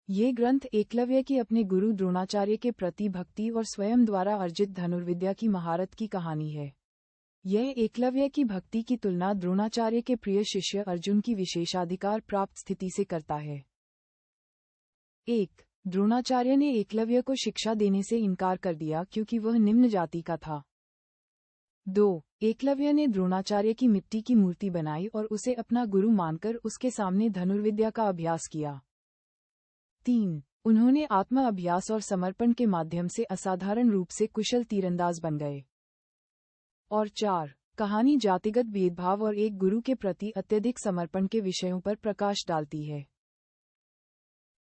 ये ग्रंथ एकलव्य की अपने गुरु द्रोणाचार्य के प्रति भक्ति और स्वयं द्वारा अर्जित धनुर्विद्या की महारत की कहानी है। यह एकलव्य की भक्ति की तुलना द्रोणाचार्य के प्रिय शिष्य अर्जुन की विशेषाधिकार प्राप्त स्थिति से करता है। 1. द्रोणाचार्य ने एकलव्य को शिक्षा देने से इनकार कर दिया क्योंकि वह निम्न जाति का था। 2. एकलव्य ने द्रोणाचार्य की मिट्टी की मूर्ति बनाई और उसे अपना गुरु मानकर उसके सामने धनुर्विद्या का अभ्यास किया। 3. उन्होंने आत्म अभ्यास और समर्पण के माध्यम से असाधारण रूप से कुशल तीरंदाज बन गए। और 4. कहानी जातिगत भेदभाव और एक गुरु के प्रति अत्यधिक समर्पण के विषयों पर प्रकाश डालती है।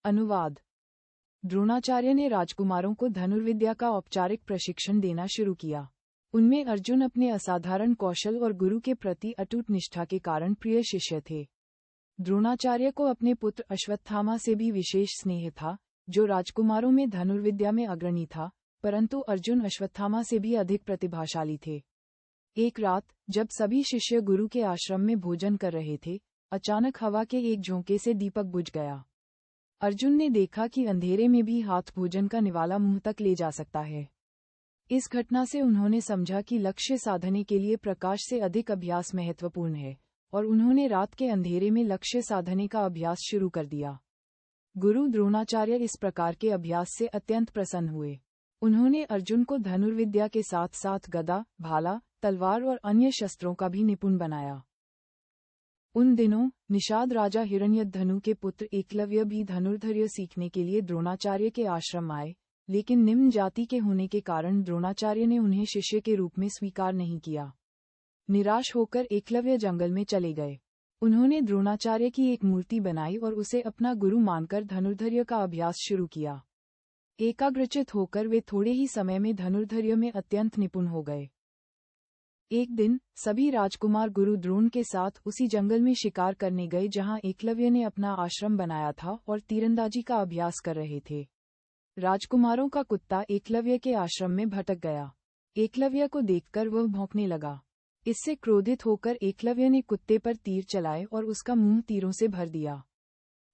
अनुवाद। द्रोणाचार्य ने राजकुमारों को धनुर्विद्या का औपचारिक प्रशिक्षण देना शुरू किया। उनमें अर्जुन अपने असाधारण कौशल और गुरु के प्रति अटूट निष्ठा के कारण प्रिय शिष्य थे। द्रोणाचार्य को अपने पुत्र अश्वत्थामा से भी विशेष स्नेह था, जो राजकुमारों में धनुर्विद्या में अग्रणी था, परंतु अर्जुन अश्वत्थामा से भी अधिक प्रतिभाशाली थे। एक रात, जब सभी शिष्य गुरु के आश्रम में भोजन कर रहे थे, अचानक हवा के एक झोंके से दीपक बुझ गया। अर्जुन ने देखा कि अंधेरे में भी हाथ भोजन का निवाला मुंह तक ले जा सकता है। इस घटना से उन्होंने समझा कि लक्ष्य साधने के लिए प्रकाश से अधिक अभ्यास महत्वपूर्ण है, और उन्होंने रात के अंधेरे में लक्ष्य साधने का अभ्यास शुरू कर दिया। गुरु द्रोणाचार्य इस प्रकार के अभ्यास से अत्यंत प्रसन्न हुए। उन्होंने अर्जुन को धनुर्विद्या के साथ साथ गदा, भाला, तलवार और अन्य शस्त्रों का भी निपुण बनाया। उन दिनों, निषाद राजा हिरण्यधनु के पुत्र एकलव्य भी धनुर्धर्य सीखने के लिए द्रोणाचार्य के आश्रम आए, लेकिन निम्न जाति के होने के कारण द्रोणाचार्य ने उन्हें शिष्य के रूप में स्वीकार नहीं किया। निराश होकर एकलव्य जंगल में चले गए। उन्होंने द्रोणाचार्य की एक मूर्ति बनाई और उसे अपना गुरु मानकर धनुर्धर्य का अभ्यास शुरू किया। एकाग्रचित होकर वे थोड़े ही समय में धनुर्धर्य में अत्यंत निपुण हो गए। एक दिन, सभी राजकुमार गुरु द्रोण के साथ उसी जंगल में शिकार करने गए जहां एकलव्य ने अपना आश्रम बनाया था और तीरंदाजी का अभ्यास कर रहे थे। राजकुमारों का कुत्ता एकलव्य के आश्रम में भटक गया। एकलव्य को देखकर वह भौंकने लगा। इससे क्रोधित होकर एकलव्य ने कुत्ते पर तीर चलाए और उसका मुंह तीरों से भर दिया।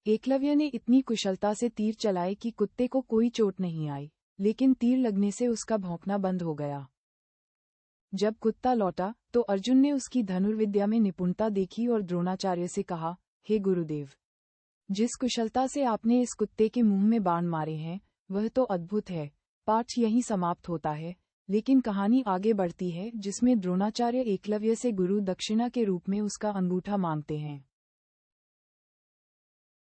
एकलव्य ने इतनी कुशलता से तीर चलाए कि कुत्ते को कोई चोट नहीं आई, लेकिन तीर लगने से उसका भौंकना बंद हो गया। जब कुत्ता लौटा, तो अर्जुन ने उसकी धनुर्विद्या में निपुणता देखी और द्रोणाचार्य से कहा, हे गुरुदेव, जिस कुशलता से आपने इस कुत्ते के मुंह में बाण मारे हैं, वह तो अद्भुत है। पाठ यहीं समाप्त होता है, लेकिन कहानी आगे बढ़ती है जिसमें द्रोणाचार्य एकलव्य से गुरु दक्षिणा के रूप में उसका अंगूठा मांगते हैं।